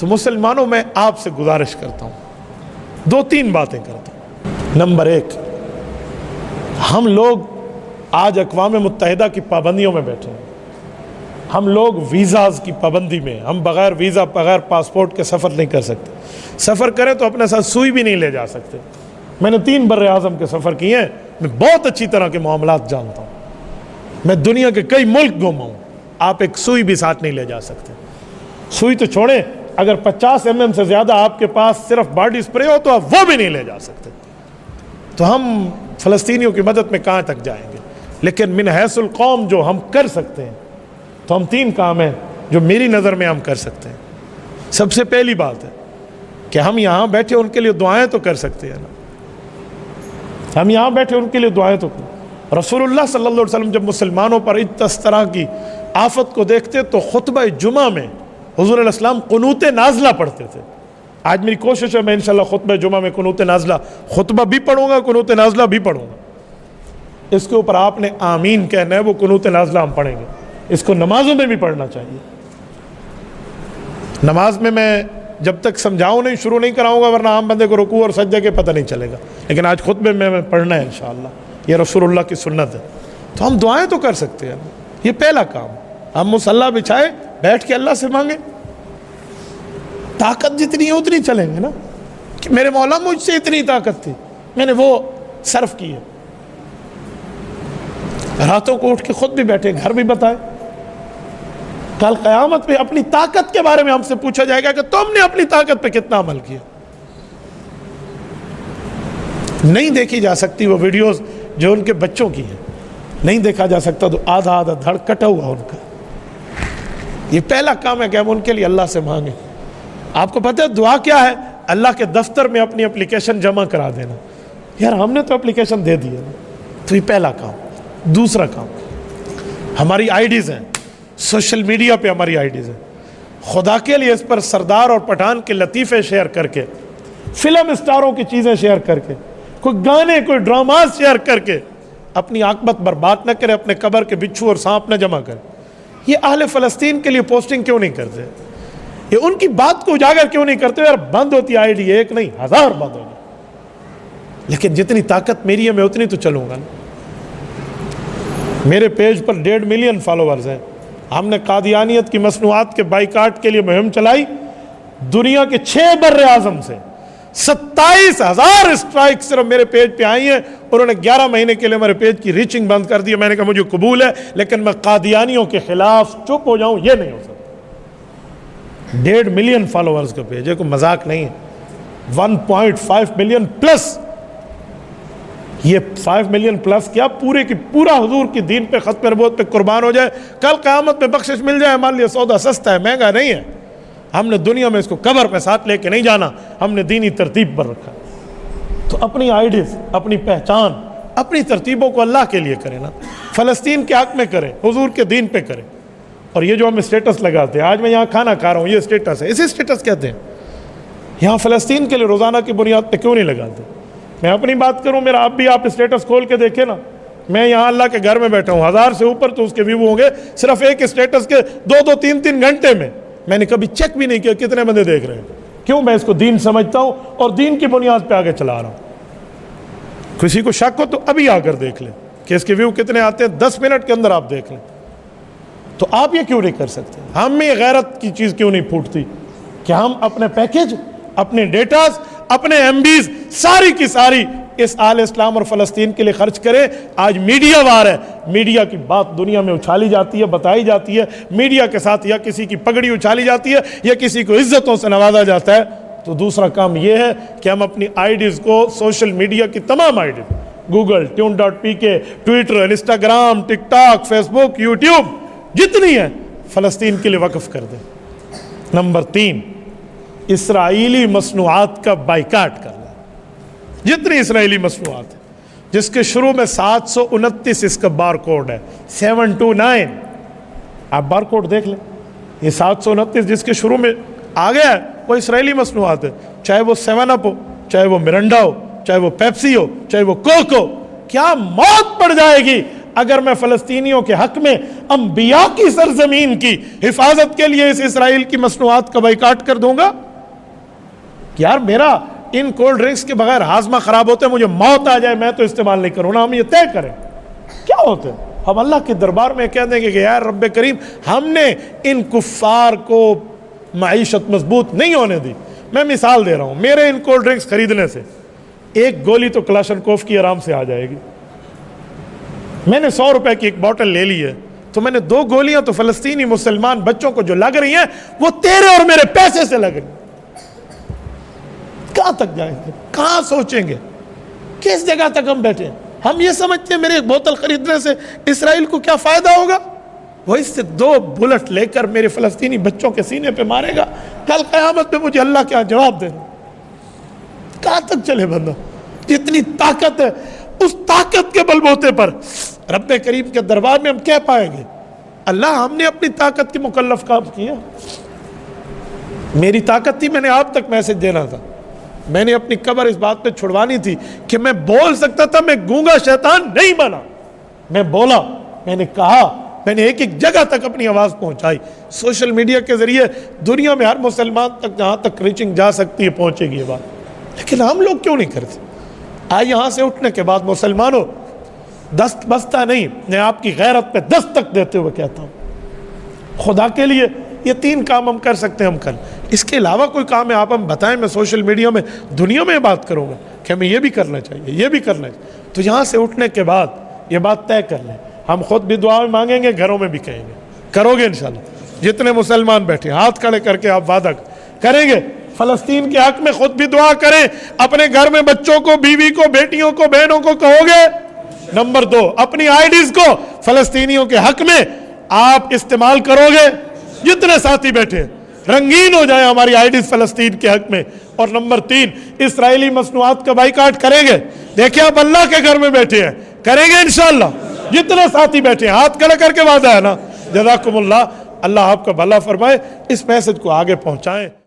तो मुसलमानों, मैं आपसे गुजारिश करता हूँ, 2-3 बातें करता हूँ। नंबर 1, हम लोग आज अक़वाम मुत्तहिदा की पाबंदियों में बैठे हैं। हम लोग वीज़ाज़ की पाबंदी में, हम बग़ैर वीज़ा बग़ैर पासपोर्ट के सफ़र नहीं कर सकते। सफ़र करें तो अपने साथ सुई भी नहीं ले जा सकते। मैंने 3 बर्रे आज़म के सफ़र किए हैं, मैं बहुत अच्छी तरह के मामलात जानता हूँ। मैं दुनिया के कई मुल्क घूमा हूँ। आप एक सुई भी साथ नहीं ले जा सकते। सुई तो छोड़ें, अगर 50 mm से ज़्यादा आपके पास सिर्फ बॉडी स्प्रे हो तो आप वो भी नहीं ले जा सकते। तो हम फ़लस्तीनियों की मदद में कहाँ तक जाएंगे? लेकिन मिन हैसुल कौम जो हम कर सकते हैं, तो हम 3 काम हैं जो मेरी नज़र में हम कर सकते हैं। सबसे पहली बात है कि हम यहाँ बैठे उनके लिए दुआएं तो कर सकते हैं ना। हम यहाँ बैठे उनके लिए दुआएं तो कर। रसूलुल्लाह सल्लल्लाहु अलैहि वसल्लम जब मुसलमानों पर इस तरह की आफत को देखते तो खुतबा जुमा में हुज़ूर अलैहिस्सलाम कुनूत नाज़िला पढ़ते थे। आज मेरी कोशिश है मैं इंशाअल्लाह खुतबा जुमा में कुनूत नाज़िला खुतबा भी पढ़ूंगा, कुनूत नाज़िला भी पढ़ूंगा। इसके ऊपर आपने आमीन कहना है, वो कुनूत नाज़िला हम पढ़ेंगे। इसको नमाजों में भी पढ़ना चाहिए। नमाज में मैं जब तक समझाऊं नहीं, शुरू नहीं कराऊंगा, वरना आम बंदे को रुकू और सज्जे के पता नहीं चलेगा। लेकिन आज खुतबे में पढ़ना है इंशाअल्लाह। ये रसूलुल्लाह की सुन्नत है। तो हम दुआएं तो कर सकते हैं। ये पहला काम। हम मुसल्ला बिछाए, बैठ के अल्लाह से मांगे। ताकत जितनी है उतनी चलेंगे ना, कि मेरे मौला मुझसे इतनी ताकत थी, मैंने वो सर्फ की है। रातों को उठ के खुद भी बैठे, घर भी बताए। कल क़यामत में अपनी ताकत के बारे में हमसे पूछा जाएगा कि तुमने अपनी ताकत पे कितना अमल किया। नहीं देखी जा सकती वो वीडियोस जो उनके बच्चों की है, नहीं देखा जा सकता, तो आधा आधा धड़ कटा हुआ उनका। ये पहला काम है कि हम उनके लिए अल्लाह से मांगे। आपको पता है दुआ क्या है? अल्लाह के दफ्तर में अपनी एप्लीकेशन जमा करा देना। यार हमने तो एप्लीकेशन दे दी है ना। तो ये पहला काम। दूसरा काम, हमारी आईडीज़ हैं, सोशल मीडिया पे हमारी आईडीज़ हैं। खुदा के लिए इस पर सरदार और पठान के लतीफ़े शेयर करके, फिल्म स्टारों की चीज़ें शेयर करके, कोई गाने, कोई ड्रामाज शेयर करके अपनी आकबत बर्बाद न करे, अपने कब्र के बिच्छू और सांप न जमा करे। ये अहले फ़लस्तीन के लिए पोस्टिंग क्यों नहीं करते? ये उनकी बात को उजागर क्यों नहीं करते? यार बंद होती आईडी, एक नहीं 1000 बंद होगी। लेकिन जितनी ताकत मेरी है मैं उतनी तो चलूँगा ना। मेरे पेज पर 1.5 मिलियन फॉलोअर्स हैं। हमने कादियानियत की मसनूआत के बाइकाट के लिए मुहिम चलाई। दुनिया के 6 बर्रे आज़म से 27,000 स्ट्राइक सिर्फ मेरे पेज पे आई हैं। उन्होंने 11 महीने के लिए मेरे पेज की रीचिंग बंद कर दी। मैंने कहा मुझे कबूल है, लेकिन मैं कादियानियों के खिलाफ चुप हो जाऊं ये नहीं हो सकता। 1.5 मिलियन फॉलोअर्स का पेज है, कोई मजाक नहीं है। 1.5 मिलियन प्लस, ये 5 मिलियन प्लस क्या, पूरे की पूरा हुजूर की दीन पे, खत्म नबूवत पे कुर्बान हो जाए, कल क़यामत में बख्शिश मिल जाए। मान लिया सौदा सस्ता है, महंगा नहीं है। हमने दुनिया में इसको कब्र पे साथ लेके नहीं जाना, हमने दीनी तरतीब पर रखा। तो अपनी आइडियाज़, अपनी पहचान, अपनी तरतीबों को अल्लाह के लिए करें ना। फ़लस्तीन के हक़ में करें, हुजूर के दीन पे करें। और ये जो हम स्टेटस लगाते हैं, आज मैं यहाँ खाना खा रहा हूँ, ये स्टेटस है, इसे स्टेटस कहते हैं। यहाँ फ़लस्तीन के लिए रोज़ाना की बुनियाद पर क्यों नहीं लगाते? मैं अपनी बात करूं, मेरा अब भी आप स्टेटस खोल के देखें ना। मैं यहाँ अल्लाह के घर में बैठा हूँ, 1000 से ऊपर तो उसके व्यू होंगे सिर्फ एक स्टेटस के 2-2, 3-3 घंटे में। मैंने कभी चेक भी नहीं किया कितने बंदे देख रहे हैं। क्यों? मैं इसको दीन समझता हूँ और दीन की बुनियाद पे आगे चला रहा हूँ। किसी को शक हो तो अभी आकर देख लें कि इसके व्यू कितने आते हैं, 10 मिनट के अंदर आप देख लें। तो आप ये क्यों नहीं कर सकते? हम में गैरत की चीज़ क्यों नहीं फूटती कि हम अपने पैकेज, अपने डेटाज, अपने एमबीज सारी की सारी इस आल इस्लाम और फ़लस्तीन के लिए खर्च करें। आज मीडिया वार है, मीडिया की बात दुनिया में उछाली जाती है, बताई जाती है। मीडिया के साथ या किसी की पगड़ी उछाली जाती है या किसी को इज्जतों से नवाजा जाता है। तो दूसरा काम यह है कि हम अपनी आईडीज़ को, सोशल मीडिया की तमाम IDs, Google, tune.pk, Twitter, Instagram, TikTok, Facebook, YouTube, जितनी है फ़लस्तीन के लिए वक्फ कर दें। नंबर 3, इसराइली मसनूआत का बाइकाट करना। जितनी इसराइली मसनूआत है जिसके शुरू में 729 इसका बार कोड है, 729, आप बार कोड देख लें। ये 729 जिसके शुरू में आ गया है वो इसराइली मसनूआत है। चाहे वो 7 अप हो, चाहे वो मिरंडा हो, चाहे वो पेप्सी हो, चाहे वो कोक हो। क्या मौत पड़ जाएगी अगर मैं फ़लस्तीनियों के हक में अंबिया की सरजमीन की हिफाजत के लिए इस इसराइल की मसनूआत का बाइकाट कर दूंगा? यार मेरा इन कोल्ड ड्रिंक्स के बगैर हाजमा खराब होता है, मुझे मौत आ जाए मैं तो इस्तेमाल नहीं करूँ ना। हम ये तय करें क्या होता है? हम अल्लाह के दरबार में कह देंगे कि यार रब्बे करीम हमने इन कुफ्फार को मईशत मजबूत नहीं होने दी। मैं मिसाल दे रहा हूँ, मेरे इन कोल्ड ड्रिंक्स खरीदने से एक गोली तो कलाशनकोफ की आराम से आ जाएगी। मैंने 100 रुपए की एक बोतल ले ली है, तो मैंने 2 गोलियां तो फ़लस्तीनी मुसलमान बच्चों को जो लग रही हैं वो तेरे और मेरे पैसे से लग रही। कहां तक जाएंगे, कहां सोचेंगे, किस जगह तक हम बैठे? हम ये समझते हैं मेरे एक बोतल खरीदने से इसराइल को क्या फायदा होगा? वो इससे 2 बुलेट लेकर मेरे फ़लस्तीनी बच्चों के सीने पे मारेगा, कल क़यामत में मुझे अल्लाह क्या जवाब देगा? कहां तक चले बंदा? जितनी ताकत है उस ताकत के बलबूते पर रब्बे करीम के दरबार में हम कह पाएंगे अल्लाह हमने अपनी ताकत के मुकल्लफ काम किया। मेरी ताकत थी, मैंने आप तक मैसेज देना था, मैंने अपनी कब्र इस बात पे छुड़वानी थी कि मैं बोल सकता था, मैं गूंगा शैतान नहीं बना। मैं बोला, मैंने कहा, मैंने एक एक जगह तक अपनी आवाज़ पहुंचाई। सोशल मीडिया के जरिए दुनिया में हर मुसलमान तक जहाँ तक रीचिंग जा सकती है पहुँचेगी ये बात। लेकिन हम लोग क्यों नहीं करते? आज यहाँ से उठने के बाद मुसलमानों दस्त बस्ता नहीं, मैं आपकी गैरत पे दस्तक देते हुए कहता हूँ, खुदा के लिए ये 3 काम हम कर सकते हैं हम कर। इसके अलावा कोई काम है आप हम बताएं, मैं सोशल मीडिया में दुनिया में बात करूँगा कि हमें ये भी करना चाहिए, ये भी करना चाहिए। तो यहाँ से उठने के बाद ये बात तय कर लें, हम खुद भी दुआ में मांगेंगे, घरों में भी कहेंगे। करोगे इंशाल्लाह? जितने मुसलमान बैठे हाथ खड़े करके आप वादा करेंगे फ़लस्तीन के हक में खुद भी दुआ करें, अपने घर में बच्चों को, बीवी को, बेटियों को, बहनों को कहोगे? नंबर 2, अपनी आईडीज को फ़लस्तीनियों के हक में आप इस्तेमाल करोगे? जितने साथी बैठे रंगीन हो जाए हमारी आईडीज फ़लस्तीन के हक में। और नंबर 3, इसराइली मसनूआत का बाइकाट करेंगे। देखिए आप अल्लाह के घर में बैठे हैं, करेंगे इंशाल्लाह। जितने साथी बैठे हैं हाथ खड़ा करके वादा है ना। जज़ाकुमुल्लाह, अल्लाह आपका भला फरमाए। इस मैसेज को आगे पहुंचाएं।